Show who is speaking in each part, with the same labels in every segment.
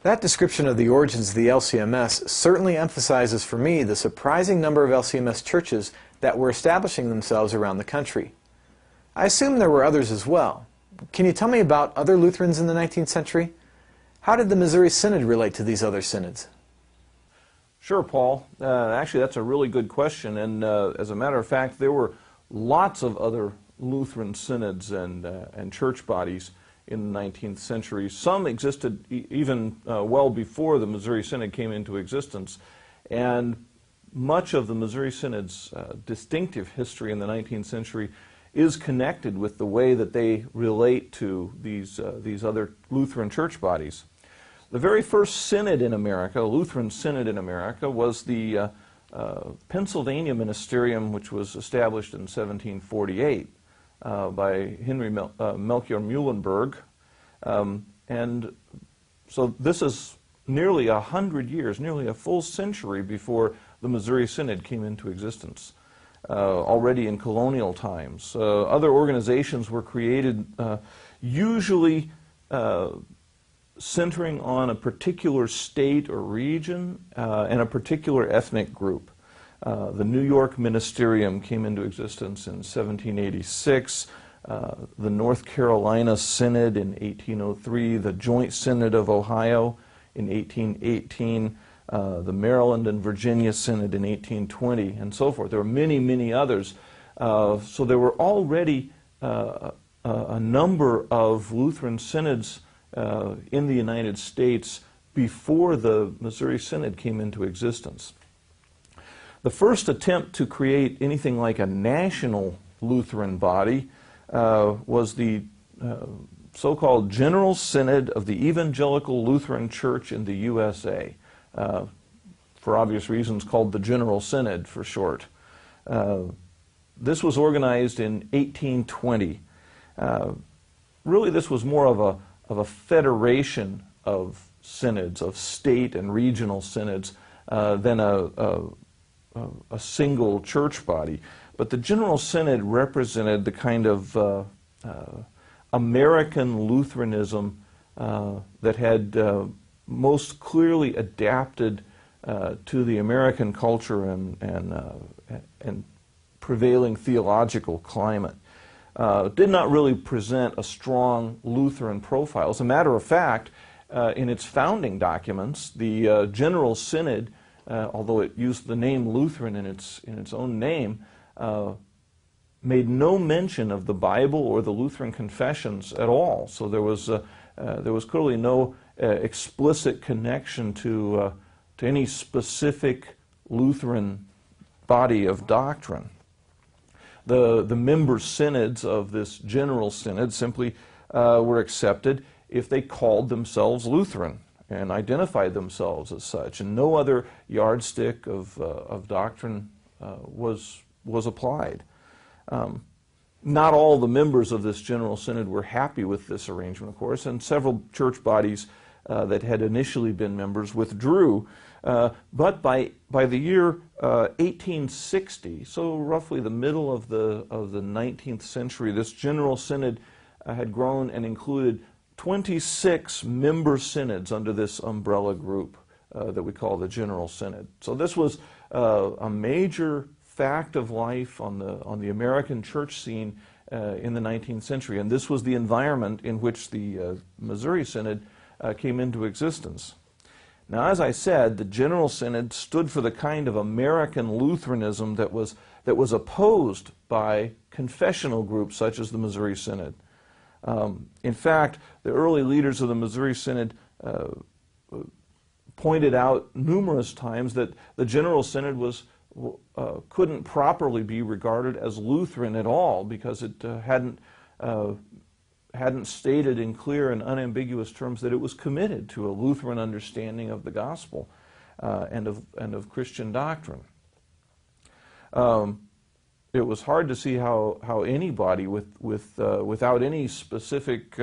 Speaker 1: That description of the origins of the LCMS certainly emphasizes for me the surprising number of LCMS churches that were establishing themselves around the country. I assume there were others as well. Can you tell me about other Lutherans in the 19th century? How did the Missouri Synod relate to these other synods?
Speaker 2: Sure, Paul. Actually, that's a really good question, and as a matter of fact, there were lots of other Lutheran synods and church bodies in the 19th century. Some existed even well before the Missouri Synod came into existence, and much of the Missouri Synod's distinctive history in the 19th century is connected with the way that they relate to these other Lutheran church bodies. The very first synod in America, Lutheran synod in America, was the Pennsylvania Ministerium, which was established in 1748 by Henry Melchior Muhlenberg. And so this is nearly 100 years, nearly a full century before the Missouri Synod came into existence, already in colonial times. Other organizations were created, usually centering on a particular state or region and a particular ethnic group. The New York Ministerium came into existence in 1786, the North Carolina Synod in 1803, the Joint Synod of Ohio in 1818, the Maryland and Virginia Synod in 1820, and so forth. There were many, many others. So there were already a number of Lutheran synods in the United States before the Missouri Synod came into existence. The first attempt to create anything like a national Lutheran body was the so-called General Synod of the Evangelical Lutheran Church in the USA, for obvious reasons called the General Synod for short. This was organized in 1820. Really, this was more of a federation of synods, of state and regional synods, than a single church body. But the General Synod represented the kind of American Lutheranism that had most clearly adapted to the American culture and prevailing theological climate. Did not really present a strong Lutheran profile. As a matter of fact, in its founding documents, the General Synod, although it used the name Lutheran in its own name, made no mention of the Bible or the Lutheran confessions at all. So there was clearly no explicit connection to any specific Lutheran body of doctrine. The member synods of this General Synod simply were accepted if they called themselves Lutheran and identified themselves as such, and no other yardstick of doctrine was applied. Not all the members of this General Synod were happy with this arrangement, of course, and several church bodies that had initially been members withdrew. But by the year 1860, so roughly the middle of the 19th century, this General Synod had grown and included 26 member synods under this umbrella group that we call the General Synod. So this was a major fact of life on the American church scene in the 19th century, and this was the environment in which the Missouri Synod came into existence. Now, as I said, the General Synod stood for the kind of American Lutheranism that was opposed by confessional groups such as the Missouri Synod. In fact, the early leaders of the Missouri Synod pointed out numerous times that the General Synod couldn't properly be regarded as Lutheran at all because it hadn't stated in clear and unambiguous terms that it was committed to a Lutheran understanding of the gospel and of Christian doctrine. It was hard to see how anybody without any specific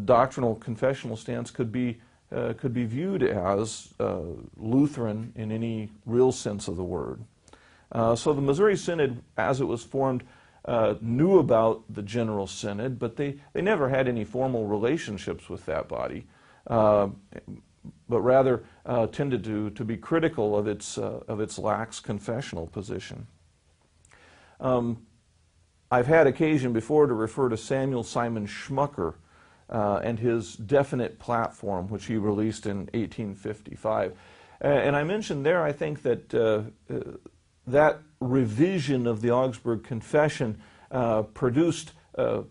Speaker 2: doctrinal confessional stance could be viewed as Lutheran in any real sense of the word. So the Missouri Synod, as it was formed, knew about the General Synod, but they never had any formal relationships with that body. but rather tended to be critical of its lax confessional position. I've had occasion before to refer to Samuel Simon Schmucker and his definite platform, which he released in 1855. And I mentioned there, I think that that revision of the Augsburg Confession produced a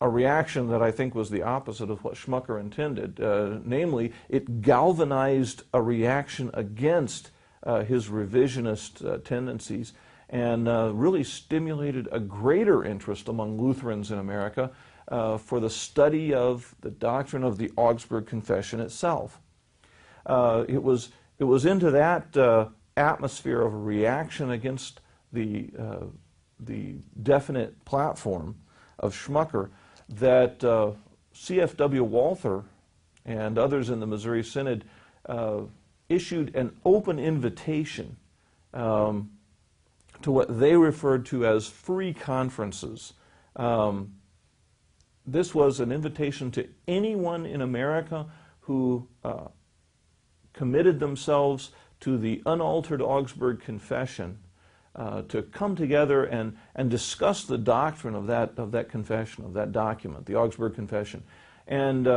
Speaker 2: reaction that I think was the opposite of what Schmucker intended. Namely, it galvanized a reaction against his revisionist tendencies and really stimulated a greater interest among Lutherans in America for the study of the doctrine of the Augsburg Confession itself. It was into that atmosphere of a reaction against the definite platform of Schmucker that C.F.W. Walther and others in the Missouri Synod issued an open invitation to what they referred to as free conferences. This was an invitation to anyone in America who committed themselves to the unaltered Augsburg Confession to come together and discuss the doctrine of that confession, of that document, the Augsburg Confession. And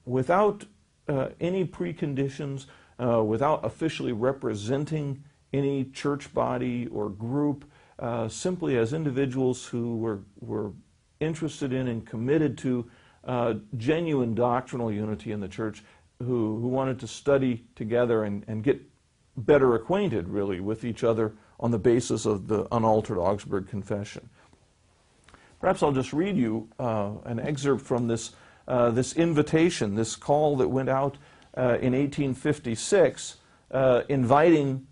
Speaker 2: without any preconditions, without officially representing any church body or group, simply as individuals who were interested in and committed to genuine doctrinal unity in the church, who wanted to study together and get better acquainted, really, with each other on the basis of the unaltered Augsburg Confession. Perhaps I'll just read you an excerpt from this invitation, this call that went out in 1856, inviting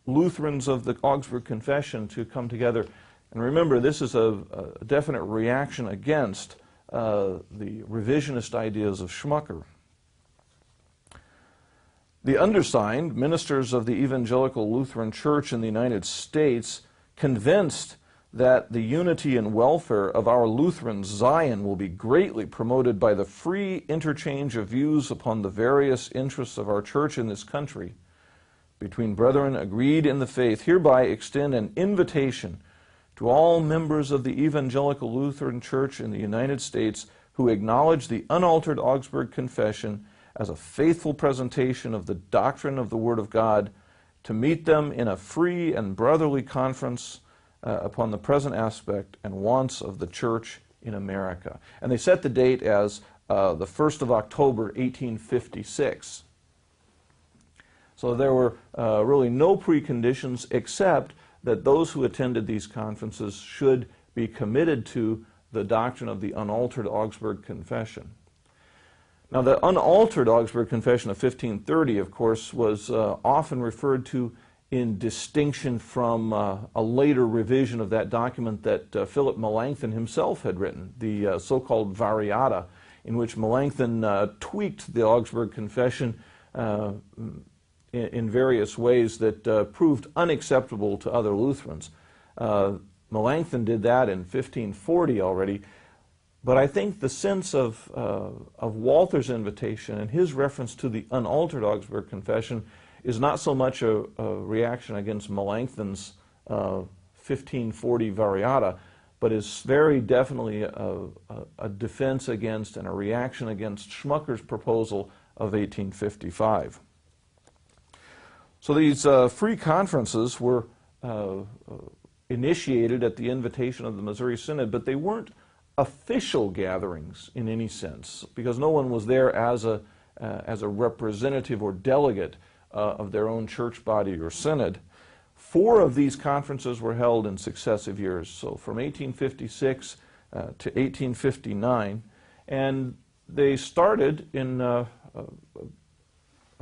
Speaker 2: Lutherans of the Augsburg Confession to come together. And remember, this is a definite reaction against the revisionist ideas of Schmucker. The undersigned, ministers of the Evangelical Lutheran Church in the United States, convinced that the unity and welfare of our Lutheran Zion will be greatly promoted by the free interchange of views upon the various interests of our church in this country, between brethren agreed in the faith, hereby extend an invitation to all members of the Evangelical Lutheran Church in the United States who acknowledge the unaltered Augsburg Confession as a faithful presentation of the doctrine of the Word of God, to meet them in a free and brotherly conference upon the present aspect and wants of the Church in America. And they set the date as the 1st of October, 1856. So there were really no preconditions except that those who attended these conferences should be committed to the doctrine of the unaltered Augsburg Confession. Now, the unaltered Augsburg Confession of 1530, of course, was often referred to in distinction from a later revision of that document that Philip Melanchthon himself had written, the so-called Variata, in which Melanchthon tweaked the Augsburg Confession in various ways that proved unacceptable to other Lutherans. Melanchthon did that in 1540 already, but I think the sense of Walther's invitation and his reference to the unaltered Augsburg Confession is not so much a reaction against Melanchthon's 1540 Variata, but is very definitely a defense against and a reaction against Schmucker's proposal of 1855. So these free conferences were initiated at the invitation of the Missouri Synod, but they weren't official gatherings in any sense, because no one was there as a representative or delegate of their own church body or synod. 4 of these conferences were held in successive years, so from 1856 to 1859, and they started in a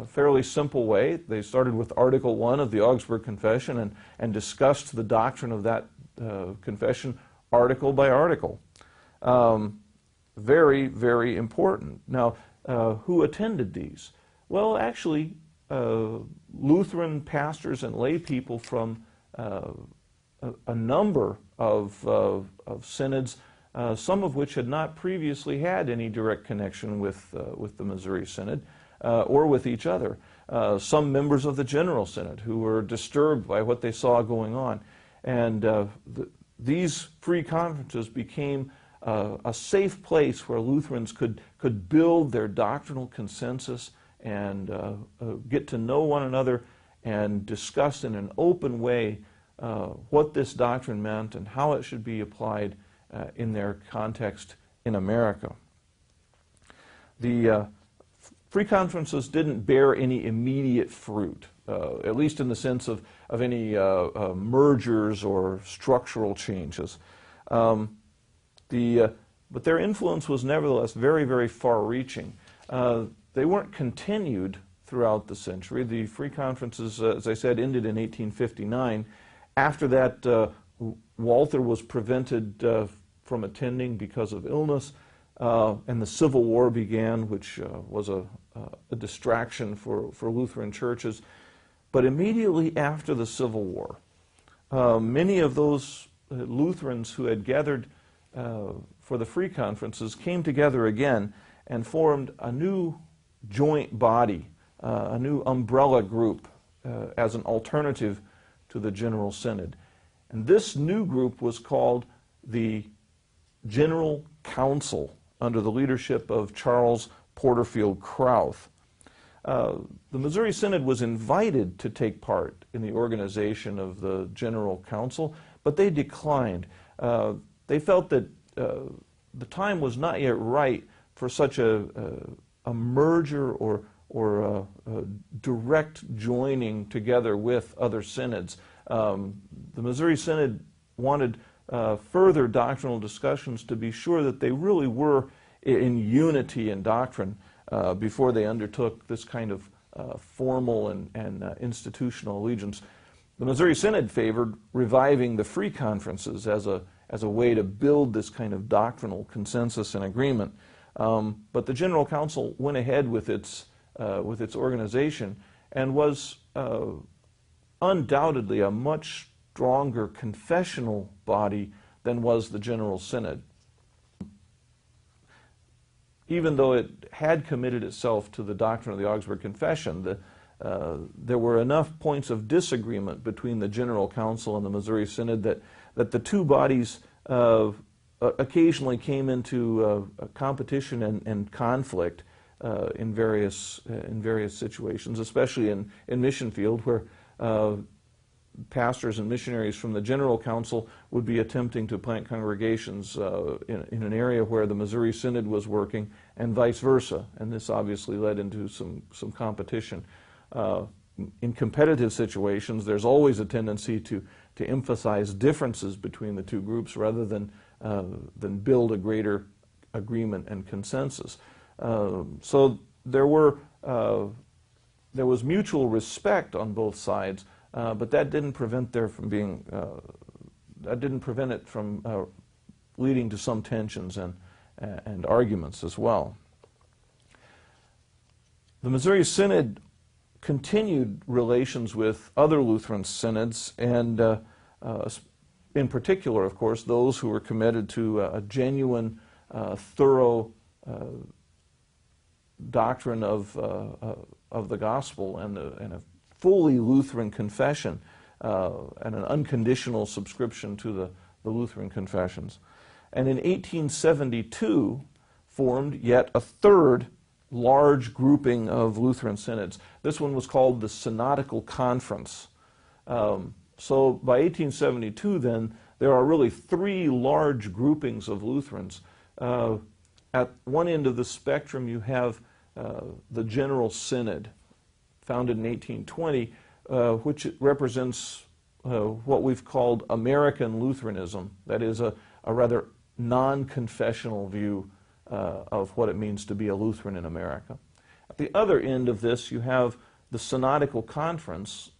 Speaker 2: fairly simple way. They started with Article 1 of the Augsburg Confession and discussed the doctrine of that confession article by article. Very, very important. Now, who attended these? Well, actually, Lutheran pastors and lay people from a number of synods, some of which had not previously had any direct connection with the Missouri Synod. or with each other. Some members of the General Synod who were disturbed by what they saw going on. And these free conferences became a safe place where Lutherans could build their doctrinal consensus and get to know one another and discuss in an open way what this doctrine meant and how it should be applied in their context in America. The free conferences didn't bear any immediate fruit, at least in the sense of any mergers or structural changes. But their influence was nevertheless very, very far-reaching. They weren't continued throughout the century. The free conferences, as I said, ended in 1859. After that, Walther was prevented from attending because of illness, and the Civil War began, which was a distraction for Lutheran churches. But immediately after the Civil War, many of those Lutherans who had gathered for the free conferences came together again and formed a new joint body, a new umbrella group as an alternative to the General Synod. And this new group was called the General Council under the leadership of Charles Porterfield Krauth. The Missouri Synod was invited to take part in the organization of the General Council, but they declined. They felt that the time was not yet right for such a merger or a direct joining together with other synods. The Missouri Synod wanted further doctrinal discussions to be sure that they really were in unity in doctrine before they undertook this kind of formal and institutional allegiance. The Missouri Synod favored reviving the free conferences as a way to build this kind of doctrinal consensus and agreement. But the General Council went ahead with its organization and was undoubtedly a much stronger confessional body than was the General Synod. Even though it had committed itself to the doctrine of the Augsburg Confession, there were enough points of disagreement between the General Council and the Missouri Synod that the two bodies occasionally came into competition and conflict in various situations, especially in mission field, where pastors and missionaries from the General Council would be attempting to plant congregations in an area where the Missouri Synod was working, and vice versa. And this obviously led into some competition. In competitive situations, there's always a tendency to emphasize differences between the two groups rather than build a greater agreement and consensus. So there was mutual respect on both sides, but that didn't prevent it from leading to some tensions and arguments as well. The Missouri Synod continued relations with other Lutheran synods, and in particular, of course, those who were committed to a genuine, thorough doctrine of the gospel and a fully Lutheran confession and an unconditional subscription to the Lutheran confessions. And in 1872 formed yet a third large grouping of Lutheran synods. This one was called the Synodical Conference. So by 1872 then, there are really three large groupings of Lutherans. At one end of the spectrum you have the General Synod, founded in 1820, which represents what we've called American Lutheranism. That is a rather non-confessional view of what it means to be a Lutheran in America. At the other end of this, you have the Synodical Conference,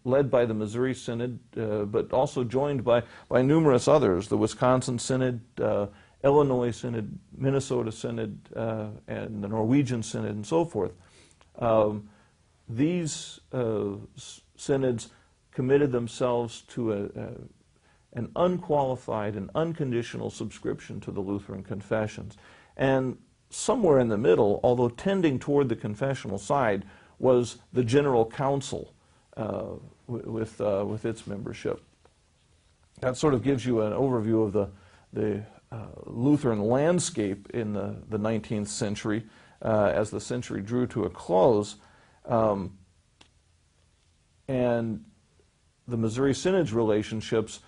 Speaker 2: led by the Missouri Synod, but also joined by numerous others, the Wisconsin Synod, Illinois Synod, Minnesota Synod, and the Norwegian Synod, and so forth. These synods committed themselves to an unqualified and unconditional subscription to the Lutheran confessions. And somewhere in the middle, although tending toward the confessional side, was the General Council with its membership. That sort of gives you an overview of the Lutheran landscape in the 19th century as the century drew to a close. And the Missouri Synod's relationships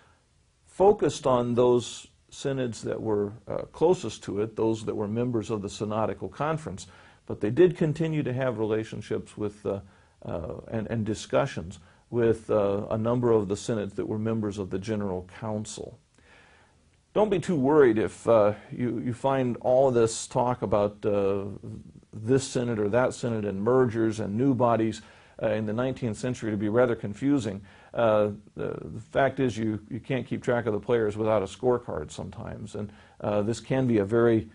Speaker 2: focused on those synods that were closest to it, those that were members of the Synodical Conference. But they did continue to have relationships with and discussions with a number of the synods that were members of the General Council. Don't be too worried if you find all of this talk about this synod or that synod and mergers and new bodies in the 19th century to be rather confusing. The fact is you can't keep track of the players without a scorecard sometimes, and this can be a very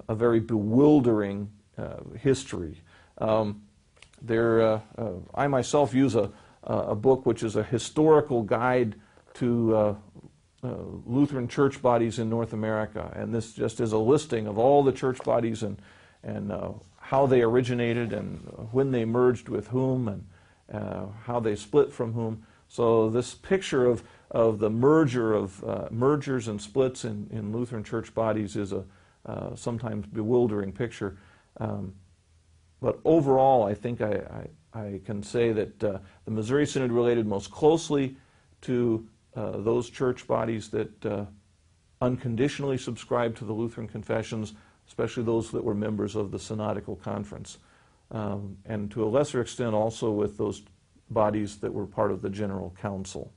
Speaker 2: bewildering history. I myself use a book which is a historical guide to Lutheran church bodies in North America, and this just is a listing of all the church bodies and how they originated and when they merged with whom and how they split from whom. So this picture of the merger of mergers and splits in Lutheran church bodies is a sometimes bewildering picture. But overall, I think I can say that the Missouri Synod related most closely to those church bodies that unconditionally subscribed to the Lutheran confessions, especially those that were members of the Synodical Conference, and to a lesser extent also with those bodies that were part of the General Council.